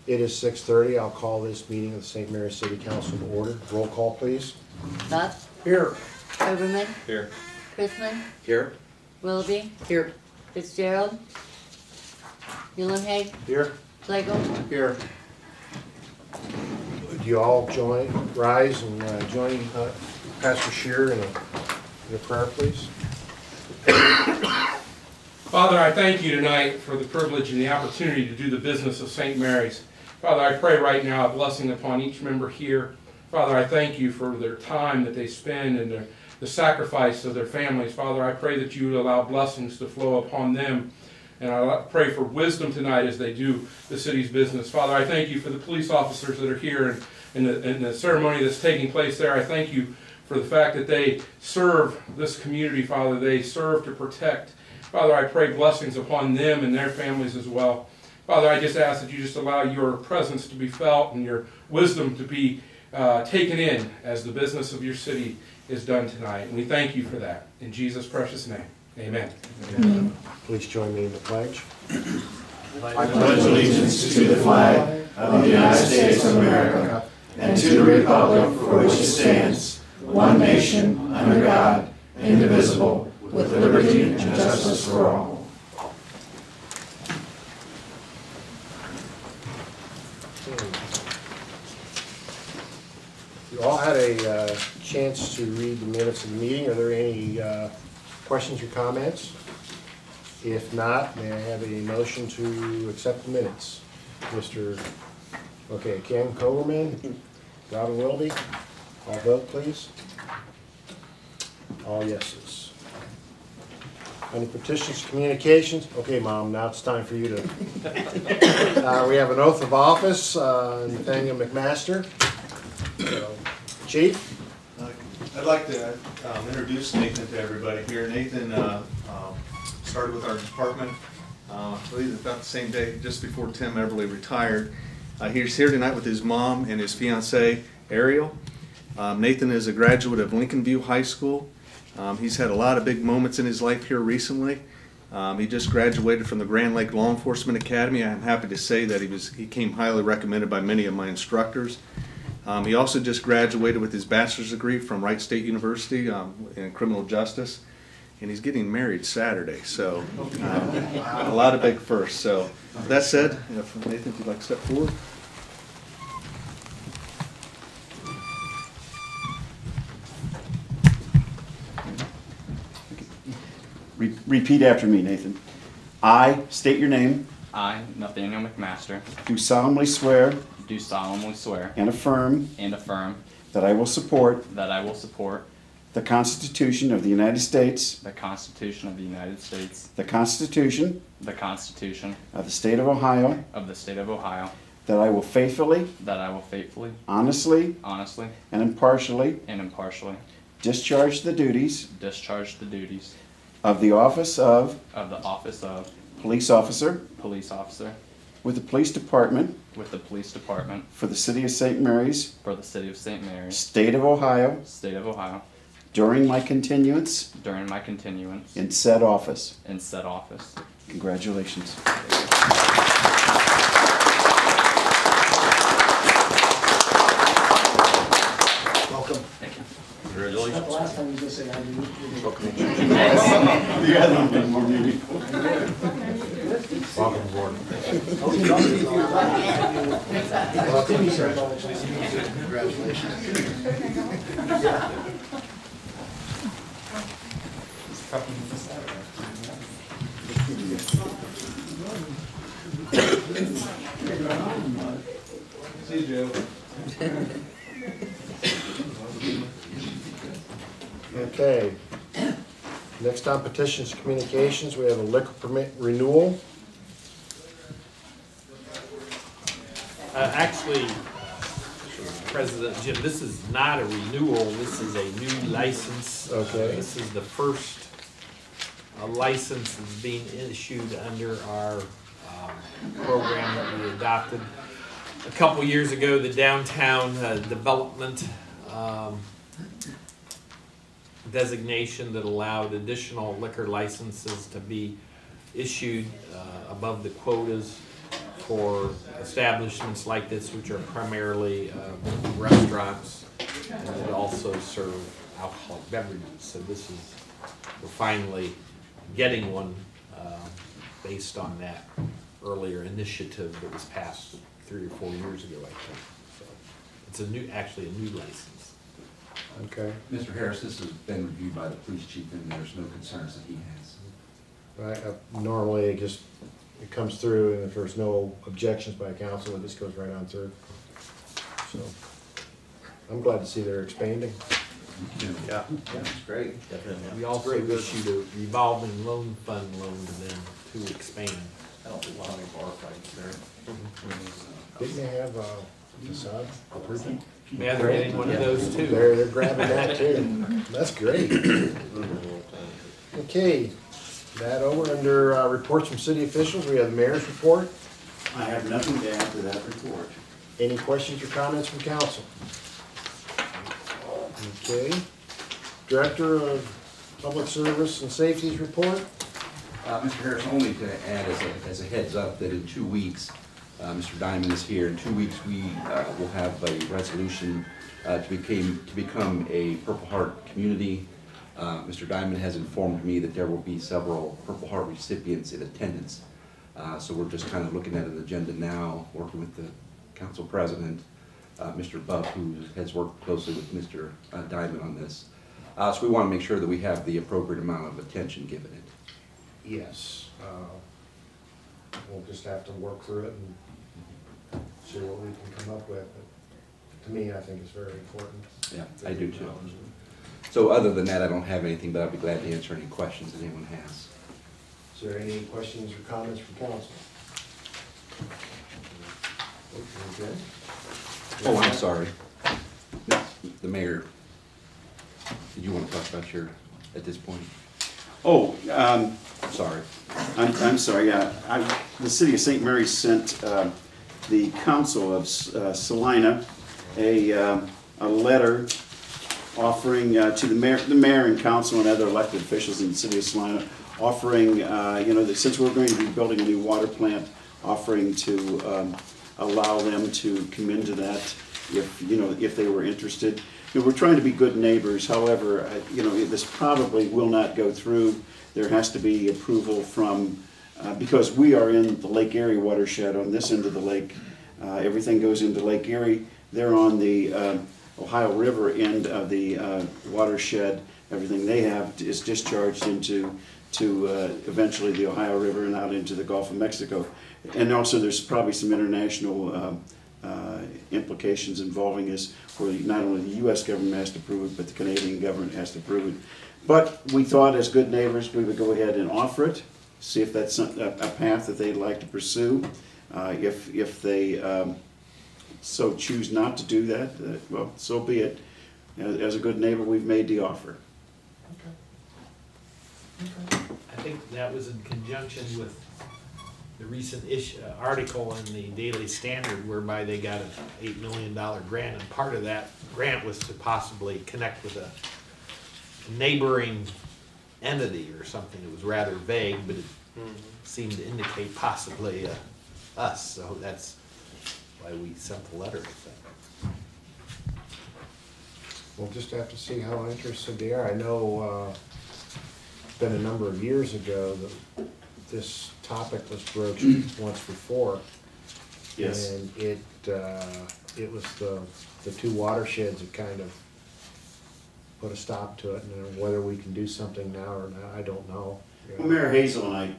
It is 6:30. I'll call this meeting of the St. Mary's City Council to order. Roll call, please. Buck, Here. Overman, Here. Chrisman, Here. Willoughby, Here. Fitzgerald, Muhlenhag, Here. Flagel. Here. Do you all rise and join Pastor Scheer in a prayer, please? Father, I thank you tonight for the privilege and the opportunity to do the business of St. Mary's. Father, I pray right now a blessing upon each member here. Father, I thank you for their time that they spend and the sacrifice of their families. Father, I pray that you would allow blessings to flow upon them. And I pray for wisdom tonight as they do the city's business. Father, I thank you for the police officers that are here and the ceremony that's taking place there. I thank you for the fact that they serve this community, Father. They serve to protect. Father, I pray blessings upon them and their families as well. Father, I just ask that you just allow your presence to be felt and your wisdom to be taken in as the business of your city is done tonight. And we thank you for that. In Jesus' precious name, amen. Amen. Please join me in the pledge. I pledge allegiance to the flag of the United States of America and to the republic for which it stands, one nation, under God, indivisible, with liberty and justice for all. You all had a chance to read the minutes of the meeting. Are there any questions or comments? If not, may I have a motion to accept the minutes? Ken Coverman, Robin Willoughby, all vote please. All yeses. Any petitions, communications? Okay, Mom, now it's time for you to. We have an oath of office, Nathaniel McMaster. So, Chief? I'd like to introduce Nathan to everybody here. Nathan started with our department, I believe about the same day, just before Tim Everly retired. He's here tonight with his mom and his fiancee, Ariel. Nathan is a graduate of Lincoln View High School. He's had a lot of big moments in his life here recently. He just graduated from the Grand Lake Law Enforcement Academy. I'm happy to say that he came highly recommended by many of my instructors. He also just graduated with his bachelor's degree from Wright State University in criminal justice, and he's getting married Saturday. So a lot of big firsts. So with that said, Nathan, if you'd like to step forward. Repeat after me, Nathan. I state your name. I, Nathaniel McMaster, Do solemnly swear do solemnly swear and affirm and affirm that I will support that I will support the Constitution of the United States, the Constitution of the United States, the Constitution the Constitution of the State of Ohio, of the State of Ohio, that I will faithfully, that I will faithfully, honestly, honestly, and impartially and impartially discharge the duties discharge the duties of the office of of the office of police officer police officer with the Police Department with the Police Department for the City of St. Mary's, for the City of St. Mary's, State of Ohio, State of Ohio, during my continuance during my continuance in said office. in said office. Congratulations. Welcome. Thank you. Congratulations. The last time you just say I do. You got a little bit more maybe. Welcome aboard. See you, Joe. Okay. Next on petitions, communications, we have a liquor permit renewal. Actually, President Jim, this is not a renewal, this is a new license. Okay. This is the first license that's being issued under our program that we adopted a couple years ago, the downtown development designation that allowed additional liquor licenses to be issued above the quotas for establishments like this, which are primarily restaurants, and that also serve alcoholic beverages. So this is, we're finally getting one based on that earlier initiative that was passed 3 or 4 years ago, I think. So it's actually a new license. Okay. Mr. Harris, this has been reviewed by the police chief, and there's no concerns that he has. Right, normally it comes through, and if there's no objections by council, it just goes right on through. So, I'm glad to see they're expanding. Yeah, that's great. We also issued a revolving loan fund loan to them to expand. I don't think we'll have any bar fights there. Didn't they have facade improvement? Yeah, they're getting one of those too. They're grabbing that too. That's great. Okay, that over under reports from city officials, we have the mayor's report. I have nothing to add to that report. Any questions or comments from council? Okay. Director of Public Service and Safety's report. Mr. Harris, only to add as a heads up that in 2 weeks, Mr. Diamond is here. In 2 weeks, we will have a resolution to become a Purple Heart community. Mr. Diamond has informed me that there will be several Purple Heart recipients in attendance. So we're just kind of looking at an agenda now, working with the council president, Mr. Buff, who has worked closely with Mr. Diamond on this. So we want to make sure that we have the appropriate amount of attention given it. Yes. We'll just have to work through it and see what we can come up with. But to me, I think it's very important. Yeah, I do too. So other than that, I don't have anything, but I'll be glad to answer any questions that anyone has. Is there any questions or comments from council? Okay. Oh, I'm sorry. The mayor, did you want to talk about your, at this point? Oh, Sorry. I'm sorry, yeah. The city of St. Mary's sent the council of Salina a letter offering to the mayor and council and other elected officials in the city of Salina, offering, that since we're going to be building a new water plant, offering to allow them to come into that if they were interested. We're trying to be good neighbors. However, this probably will not go through. There has to be approval from, because we are in the Lake Erie watershed on this end of the lake. Everything goes into Lake Erie. They're on the Ohio River end of the watershed. Everything they have is discharged into eventually the Ohio River and out into the Gulf of Mexico. And also there's probably some international implications involving this, where not only the U.S. government has to approve it, but the Canadian government has to approve it. But we thought, as good neighbors, we would go ahead and offer it, see if that's a path that they'd like to pursue. If they so choose not to do that, well, so be it. As a good neighbor, we've made the offer. I think that was in conjunction with the recent article in the Daily Standard whereby they got an $8 million grant, and part of that grant was to possibly connect with a neighboring entity or something. It was rather vague, but it seemed to indicate possibly us, so that's why we sent the letter, I think. We'll just have to see how interested they are. I know it's been a number of years ago that this topic was broached once before. Yes. And it was the two watersheds that kind of put a stop to it, and whether we can do something now or not, I don't know. Well, Mayor Hazel and I,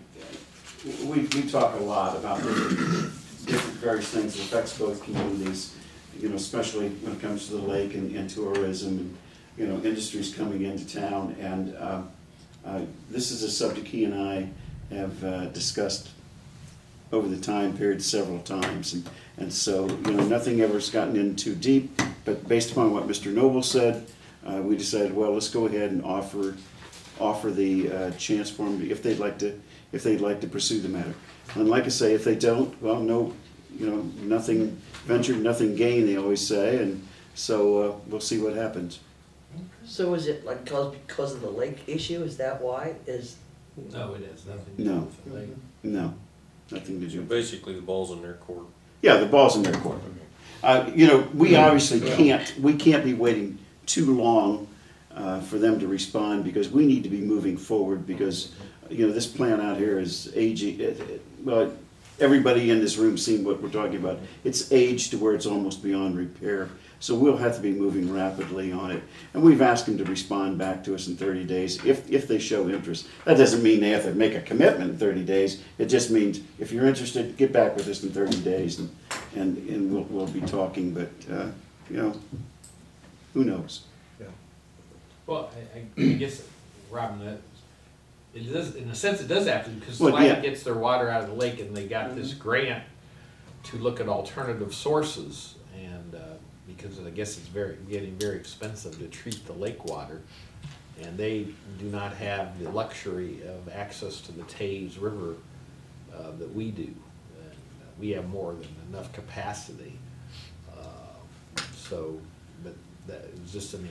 we talk a lot about different various things that affects both communities, especially when it comes to the lake and tourism and, industries coming into town. And this is a subject he and I have discussed over the time period several times. And so, nothing ever's gotten in too deep, but based upon what Mr. Noble said, we decided, well, let's go ahead and offer the chance for them if they'd like to pursue the matter. And like I say, if they don't, well, no, nothing ventured, nothing gained, they always say, and so we'll see what happens. So is it like because of the lake issue? Is that why? No, it has nothing to do No. with the lake. No. nothing to do. Basically, the ball's in their court. Yeah, the ball's in their court. You know, we obviously can't be waiting too long for them to respond, because we need to be moving forward, because, you know, this plant out here is aging. Well, everybody in this room seen what we're talking about. It's aged to where it's almost beyond repair. So we'll have to be moving rapidly on it. And we've asked them to respond back to us in 30 days if they show interest. That doesn't mean they have to make a commitment in 30 days. It just means if you're interested, get back with us in 30 days and we'll be talking. But, you know, who knows? Well, I guess, Robin, that it does, in a sense, it does happen, because Well, Salina yeah. gets their water out of the lake, and they got this grant to look at alternative sources, and because I guess it's getting very expensive to treat the lake water, and they do not have the luxury of access to the Taze River that we do. And we have more than enough capacity. But that was just an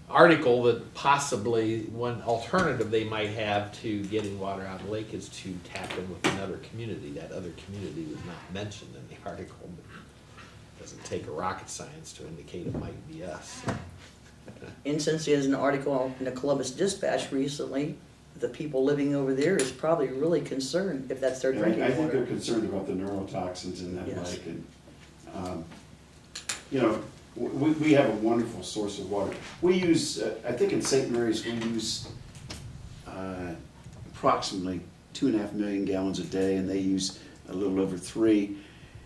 article that possibly one alternative they might have to getting water out of the lake is to tap in with another community. That other community was not mentioned in the article, but it doesn't take a rocket science to indicate it might be us. And since there's an article in the Columbus Dispatch recently, the people living over there is probably really concerned if that's their drinking I think water. they're concerned about the neurotoxins in that Yes. lake. And, you know, we have a wonderful source of water. We use, I think in St. Mary's, we use approximately 2.5 million gallons a day, and they use a little over 3.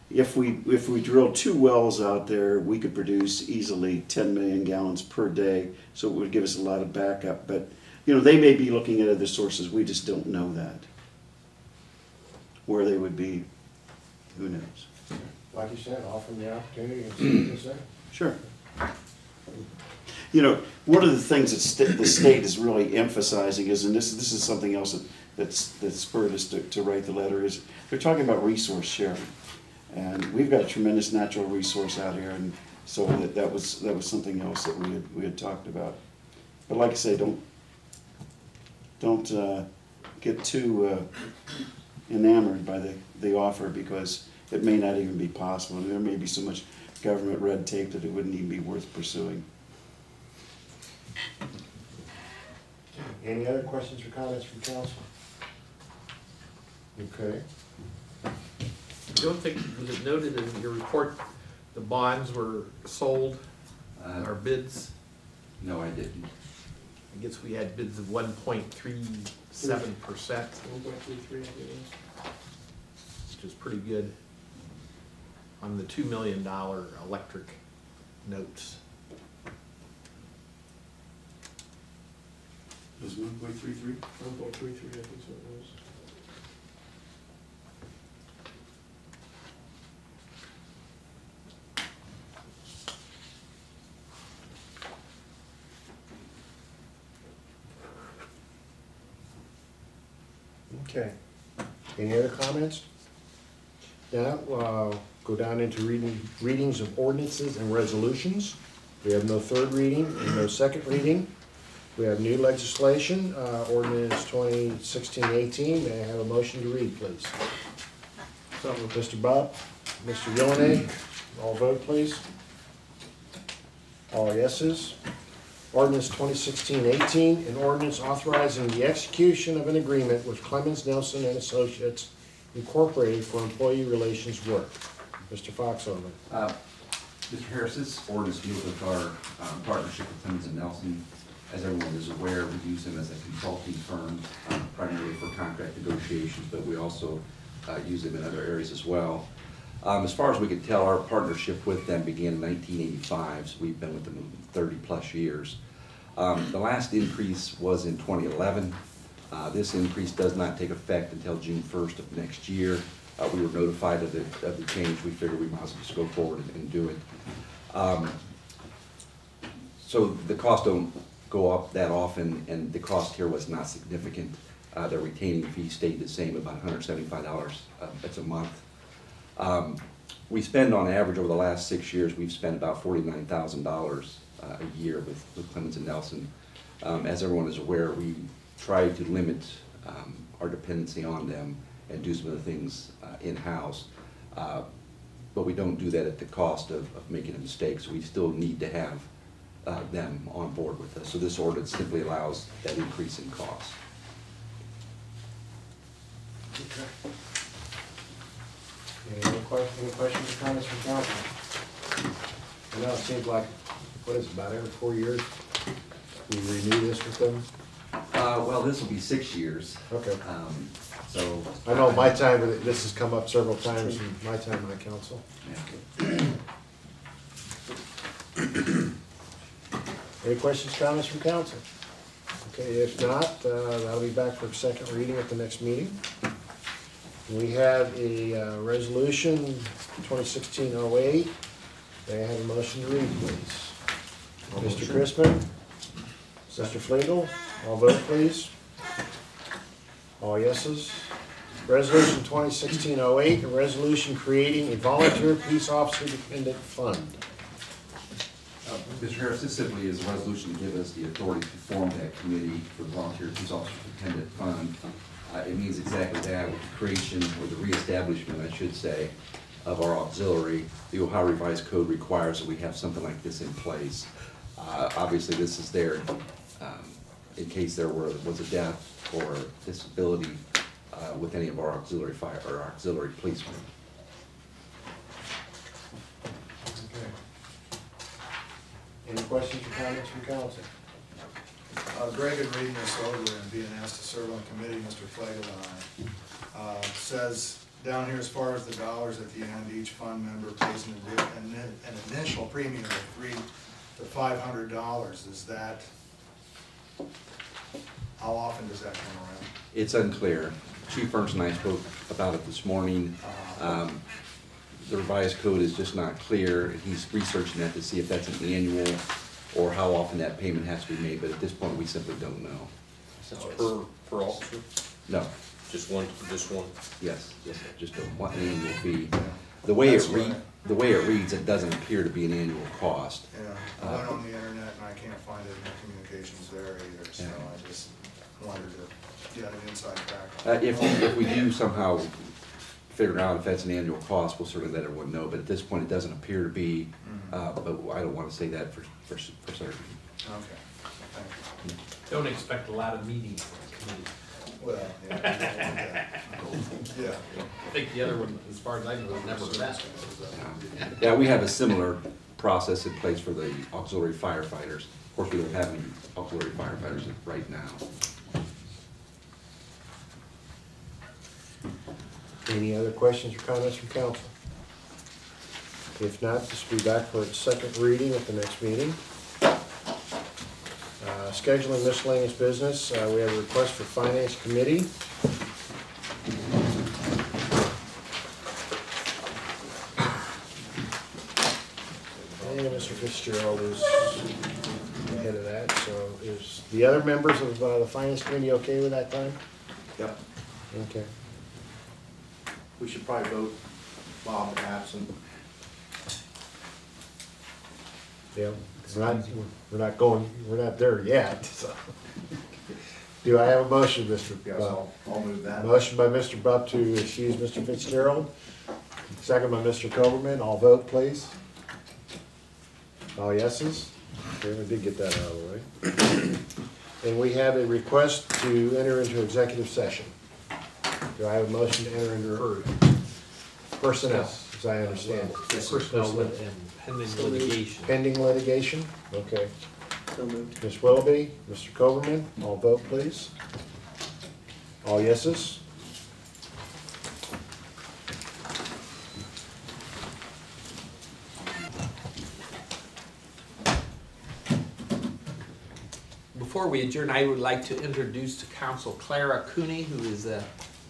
If we drill 2 wells out there, we could produce easily 10 million gallons per day, so it would give us a lot of backup. But, you know, they may be looking at other sources. We just don't know that. Where they would be, who knows? Like you said, offer them the opportunity and see what they say. Sure. You know, one of the things that the state is really emphasizing is, and this is something else that spurred us to write the letter, is they're talking about resource sharing. And we've got a tremendous natural resource out here, and so that was something else that we had talked about. But like I say, don't get too enamored by the offer, because it may not even be possible. There may be so much government red tape that it wouldn't even be worth pursuing. Any other questions or comments from council? Okay. I don't think, was it noted in your report, the bonds were sold, our bids? No, I didn't. I guess we had bids of 1.37%. 1.33, which is pretty good on the $2 million electric notes. It was 1.33? 1.33, I think so it was. Okay. Any other comments? Now, go down into readings of ordinances and resolutions. We have no third reading and no second reading. We have new legislation, ordinance 2016-18. May I have a motion to read, please? Mr. Bob, Mr. Yellenay, all vote, please. All yeses. Ordinance 2016-18, an ordinance authorizing the execution of an agreement with Clemens Nelson and Associates Incorporated for employee relations work. Mr. Foxhoven. Mr. Harris, this ordinance deals with our partnership with Clemens and Nelson. As everyone is aware, we use them as a consulting firm, primarily for contract negotiations, but we also use them in other areas as well. As far as we can tell, our partnership with them began in 1985, so we've been with them 30 plus years. The last increase was in 2011. This increase does not take effect until June 1st of next year. We were notified of the change. We figured we might as well just go forward and do it. So the costs don't go up that often, and the cost here was not significant. The retaining fee stayed the same, about $175. That's a month. We spend on average over the last 6 years, we've spent about $49,000 a year with Clemens and Nelson. As everyone is aware, we try to limit our dependency on them and do some of the things in-house. But we don't do that at the cost of making a mistake, so we still need to have them on board with us. So this ordinance simply allows that increase in cost. Any questions or comments from council? I know it seems like, what is it, about every 4 years we renew this with them? Well, this will be 6 years. Okay. So. I know my time, this has come up several times in my time on council. Any questions, comments from council? Okay, if not, that'll be back for second reading at the next meeting. We have a resolution 2016-08. May I have a motion to read, please? Mr. Crispin? Mr. Flegel? All vote, please. All yeses. Resolution 2016-08, a resolution creating a volunteer peace officer dependent fund. Mr. Harris, this simply is a resolution to give us the authority to form that committee for the Volunteer Peace Officer Dependent Fund. It means exactly that, with the creation, or the reestablishment, I should say, of our auxiliary. The Ohio Revised Code requires that we have something like this in place. Obviously, this is there in case there was a death or disability with any of our auxiliary fire or auxiliary policemen. Okay. Any questions or comments from council? Greg, in reading this over and being asked to serve on the committee, Mr. Flagel and I, says down here as far as the dollars at the end, each fund member pays an initial premium of $300 to $500. Is that, how often does that come around? It's unclear. Chief Ernst and I spoke about it this morning. The revised code is just not clear. He's researching that to see if that's an annual or how often that payment has to be made, but at this point, we simply don't know. Per officer? No, Just one, yes, just an annual fee. The way it reads, it doesn't appear to be an annual cost. Yeah, I went on the internet and I can't find it in the communications there either, so I just wanted to get an inside track on it. If we do somehow figure out if that's an annual cost, we'll certainly let everyone know, but at this point, it doesn't appear to be, but I don't want to say that for certain. Okay, thank you. Don't expect a lot of meetings from the committee. Well, yeah, I don't want that. Yeah. I think the other one, as far as I know, was never met. Yeah, we have a similar process in place for the auxiliary firefighters. Of course, we don't have any auxiliary firefighters right now. Any other questions or comments from council? If not, this will be back for its second reading at the next meeting. Scheduling miscellaneous business, we have a request for Finance Committee. And Mr. Fitzgerald is ahead of that, so is the other members of the Finance Committee okay with that time? Yep. Okay. We should probably vote Bob absent. Yeah, we're not there yet, so. Do I have a motion, Mr. Yes, Bubb? I'll move that. Motion by Mr. Bubb to excuse Mr. Fitzgerald. Second by Mr. Coberman. All vote, please. All yeses? Okay, we did get that out of the way. And we have a request to enter into executive session. Do I have a motion to enter into personnel, as I understand it? Personnel and pending litigation. Pending litigation? Okay. So moved. Ms. Willoughby, Mr. Coberman, all vote, please. All yeses? Before we adjourn, I would like to introduce to council Clara Cooney, who is an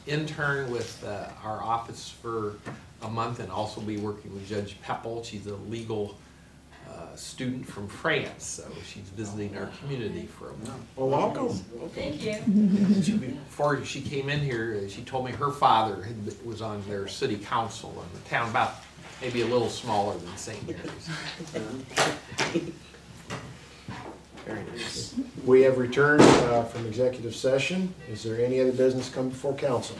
intern with our office for a month and also be working with Judge Peppel. She's a legal student from France, so she's visiting our community for a month. Well, welcome. Thank you. Before she came in here, she told me her father was on their city council in the town, about maybe a little smaller than St. Mary's. Very nice. We have returned from executive session. Is there any other business come before council?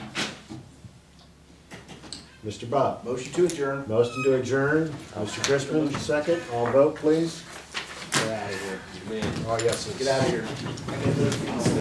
Mr. Bob. Motion to adjourn. Motion to adjourn. Mr. Christman, second. All vote, please. Oh, yes, get out of here.